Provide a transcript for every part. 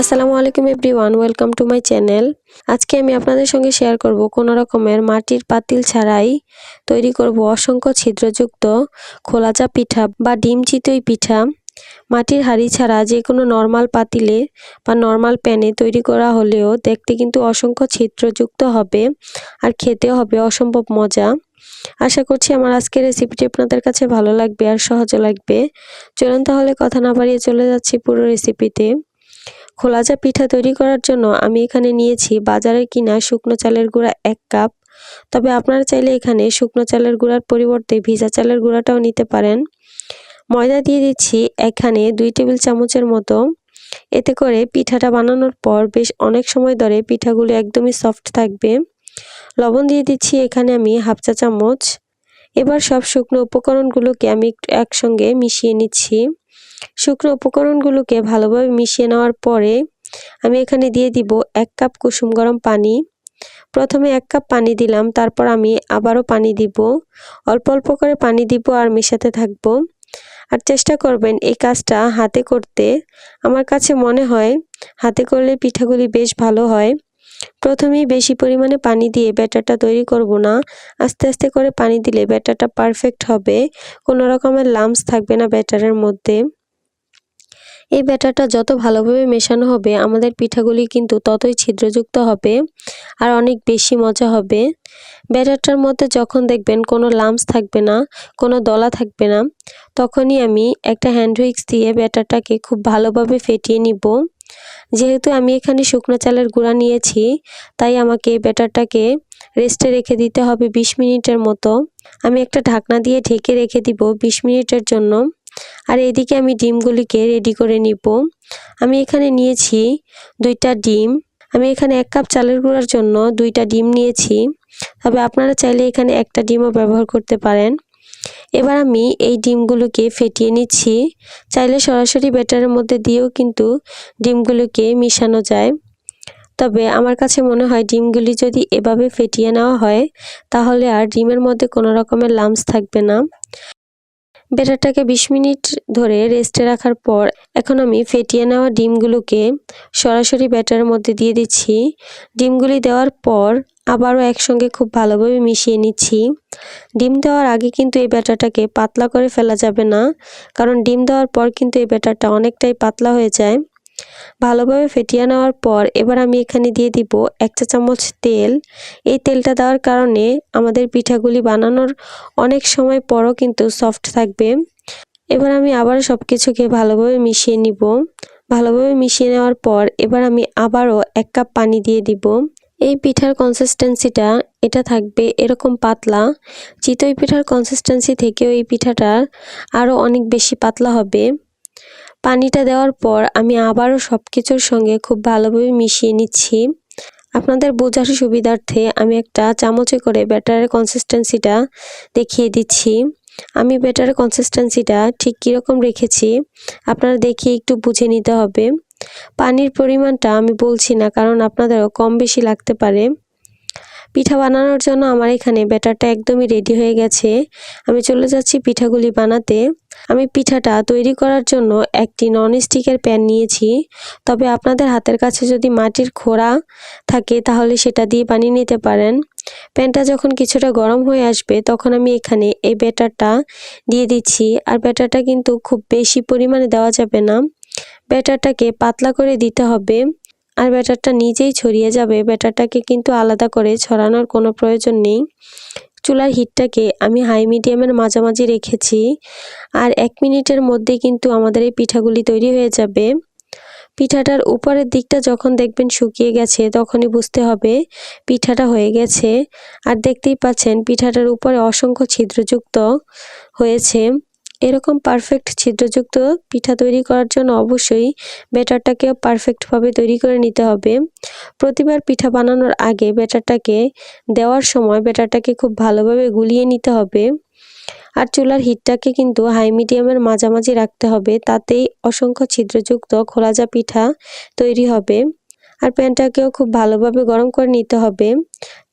আসসালামু আলাইকুম everyone, welcome to my channel. আজকে আমি আপনাদের সঙ্গে শেয়ার করব কোনো রকমের মাটির পাতিল ছাড়াই তৈরি করব অসংখ্য ছিদ্রযুক্ত খোলাজা পিঠা বা ডিম চিতই পিঠা। মাটির হাঁড়ি ছাড়া যে কোনো নর্মাল পাতিলে বা নর্মাল প্যানে তৈরি করা হলেও দেখতে কিন্তু অসংখ্য ছিদ্রযুক্ত হবে আর খেতেও হবে অসম্ভব মজা। আশা করছি আমার আজকের রেসিপিটি আপনাদের কাছে ভালো লাগবে আর সহজও লাগবে। চলুন তাহলে কথা না বাড়িয়ে চলে যাচ্ছি পুরো রেসিপিতে। খোলাজা পিঠা তৈরি করার জন্য আমি এখানে নিয়েছি বাজারের কিনা শুকনো চালের গুঁড়া 1 কাপ। তবে আপনারা চাইলে এখানে শুকনো চালের গুঁড়ার পরিবর্তে ভিজা চালের গুঁড়াটাও নিতে পারেন। ময়দা দিয়ে দিচ্ছি এখানে 2 টেবিল চামচের মতো। এতে করে পিঠাটা বানানোর পর বেশ অনেক সময় ধরে পিঠাগুলো একদমই সফট থাকবে। লবণ দিয়ে দিচ্ছি এখানে আমি হাফ চা চামচ। এবার সব শুকনো উপকরণগুলোকে আমি একটু একসঙ্গে মিশিয়ে নিচ্ছি। শুকনো উপকরণগুলোকে ভালোভাবে মিশিয়ে নেওয়ার পরে আমি এখানে দিয়ে দিব 1 কাপ কুসুম গরম পানি। প্রথমে 1 কাপ পানি দিলাম, তারপর আমি আবারও পানি দিব। অল্প অল্প করে পানি দিব আর মেশাতে থাকব। আর চেষ্টা করবেন এই কাজটা হাতে করতে। আমার কাছে মনে হয় হাতে করলে পিঠাগুলি বেশ ভালো হয়। প্রথমেই বেশি পরিমাণে পানি দিয়ে ব্যাটারটা তৈরি করব না। আস্তে আস্তে করে পানি দিলে ব্যাটারটা পারফেক্ট হবে। কোনো রকমের লাম্পস থাকবে না ব্যাটারের মধ্যে। এই ব্যাটারটা যত ভালোভাবে মেশানো হবে আমাদের পিঠাগুলি কিন্তু ততই ছিদ্রযুক্ত হবে আর অনেক বেশি মজা হবে। ব্যাটারটার মধ্যে যখন দেখবেন কোনো লাম্পস থাকবে না, কোনো দলা থাকবে না, তখনই আমি একটা হ্যান্ড হুইক্স দিয়ে ব্যাটারটাকে খুব ভালোভাবে ফেটিয়ে নিব। যেহেতু আমি এখানে শুকনো চালের গুঁড়া নিয়েছি, তাই আমাকে ব্যাটারটাকে রেস্টে রেখে দিতে হবে 20 মিনিটের মতো। আমি একটা ঢাকনা দিয়ে ঢেকে রেখে দিব 20 মিনিটের জন্য। আর এদিকে আমি ডিমগুলিকে রেডি করে নিব। আমি এখানে নিয়েছি 2টা ডিম। আমি এখানে 1 কাপ চালের গুঁড়ার জন্য 2টা ডিম নিয়েছি। তবে আপনারা চাইলে এখানে একটা ডিমও ব্যবহার করতে পারেন। এবার আমি এই ডিমগুলোকে ফেটিয়ে নিচ্ছি। চাইলে সরাসরি ব্যাটারের মধ্যে দিয়েও কিন্তু ডিমগুলোকে মিশানো যায়। তবে আমার কাছে মনে হয় ডিমগুলি যদি এভাবে ফেটিয়ে নেওয়া হয় তাহলে আর ডিমের মধ্যে কোনো রকমের লাম্পস থাকবে না। ব্যাটারটাকে 20 মিনিট ধরে রেস্টে রাখার পর এখন আমি ফেটিয়ে নেওয়া ডিমগুলোকে সরাসরি ব্যাটারের মধ্যে দিয়ে দিচ্ছি। ডিমগুলি দেওয়ার পর আবারও একসঙ্গে খুব ভালোভাবে মিশিয়ে নিচ্ছি। ডিম দেওয়ার আগে কিন্তু এই ব্যাটারটাকে পাতলা করে ফেলা যাবে না, কারণ ডিম দেওয়ার পর কিন্তু এই ব্যাটারটা অনেকটাই পাতলা হয়ে যায়। ভালোভাবে ফেটিয়ে নেওয়ার পর এবার আমি এখানে দিয়ে দিব 1 চা চামচ তেল। এই তেলটা দেওয়ার কারণে আমাদের পিঠাগুলি বানানোর অনেক সময় পরও কিন্তু সফট থাকবে। এবার আমি আবার সবকিছুকে ভালোভাবে মিশিয়ে নিব। ভালোভাবে মিশিয়ে নেওয়ার পর এবার আমি আবারও 1 কাপ পানি দিয়ে দিব। এই পিঠার কনসিস্টেন্সিটা এটা থাকবে এরকম পাতলা। চিতই পিঠার কনসিস্টেন্সি থেকেও এই পিঠাটা আরও অনেক বেশি পাতলা হবে। পানিটা দেওয়ার পর আমি আবারও সবকিছুর সঙ্গে খুব ভালোভাবে মিশিয়ে নিচ্ছি। আপনাদের বোঝার সুবিধার্থে আমি একটা চামচে করে ব্যাটারের কনসিস্টেন্সিটা দেখিয়ে দিচ্ছি। আমি ব্যাটারের কনসিস্টেন্সিটা ঠিক কীরকম রেখেছি আপনারা দেখে একটু বুঝে নিতে হবে। পানির পরিমাণটা আমি বলছি না, কারণ আপনাদেরও কম বেশি লাগতে পারে। পিঠা বানানোর জন্য আমার এখানে ব্যাটারটা একদমই রেডি হয়ে গেছে। আমি চলে যাচ্ছি পিঠাগুলি বানাতে। আমি পিঠাটা তৈরি করার জন্য একটি ননস্টিকের প্যান নিয়েছি। তবে আপনাদের হাতের কাছে যদি মাটির খোড়া থাকে তাহলে সেটা দিয়ে বানিয়ে নিতে পারেন। প্যানটা যখন কিছুটা গরম হয়ে আসবে তখন আমি এখানে এই ব্যাটারটা দিয়ে দিচ্ছি। আর ব্যাটারটা কিন্তু খুব বেশি পরিমাণে দেওয়া যাবে না, ব্যাটারটাকে পাতলা করে দিতে হবে। আর ব্যাটারটা নিজেই ছড়িয়ে যাবে, ব্যাটারটাকে কিন্তু আলাদা করে ছড়ানোর কোনো প্রয়োজন নেই। চুলার হিটটাকে আমি হাই মিডিয়ামের মাঝামাঝি রেখেছি। আর 1 মিনিটের মধ্যে কিন্তু আমাদের এই পিঠাগুলি তৈরি হয়ে যাবে। পিঠাটার উপরের দিকটা যখন দেখবেন শুকিয়ে গেছে তখনই বুঝতে হবে পিঠাটা হয়ে গেছে। আর দেখতেই পাচ্ছেন পিঠাটার উপরে অসংখ্য ছিদ্রযুক্ত হয়েছে। এরকম পারফেক্ট ছিদ্রযুক্ত পিঠা তৈরি করার জন্য অবশ্যই ব্যাটারটাকেও পারফেক্টভাবে তৈরি করে নিতে হবে। প্রতিবার পিঠা বানানোর আগে ব্যাটারটাকে দেওয়ার সময় ব্যাটারটাকে খুব ভালোভাবে গুলিয়ে নিতে হবে। আর চুলার হিটটাকে কিন্তু হাই মিডিয়ামের মাঝামাঝি রাখতে হবে, তাতেই অসংখ্য ছিদ্রযুক্ত খোলাজা পিঠা তৈরি হবে। আর প্যানটাকেও খুব ভালোভাবে গরম করে নিতে হবে।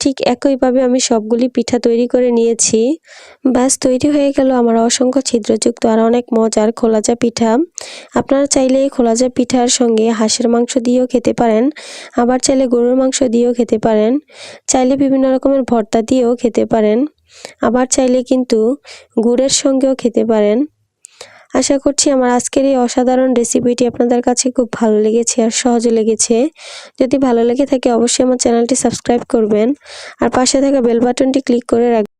ঠিক একইভাবে আমি সবগুলি পিঠা তৈরি করে নিয়েছি। ব্যাস তৈরি হয়ে গেল আমার অসংখ্য ছিদ্রযুক্ত আর অনেক মজার খোলাজা পিঠা। আপনারা চাইলে এই খোলাজা পিঠার সঙ্গে হাঁসের মাংস দিয়েও খেতে পারেন, আবার চাইলে গরুর মাংস দিয়েও খেতে পারেন, চাইলে বিভিন্ন রকমের ভর্তা দিয়েও খেতে পারেন, আবার চাইলে কিন্তু গুড়ের সঙ্গেও খেতে পারেন। আশা করছি আমার আজকের এই অসাধারণ রেসিপিটি আপনাদের কাছে খুব ভালো লেগেছে আর সহজে লেগেছে। যদি ভালো লেগে থাকে অবশ্যই আমার চ্যানেলটি সাবস্ক্রাইব করবেন আর পাশে থাকা বেল বাটনটি ক্লিক করে রাখবেন।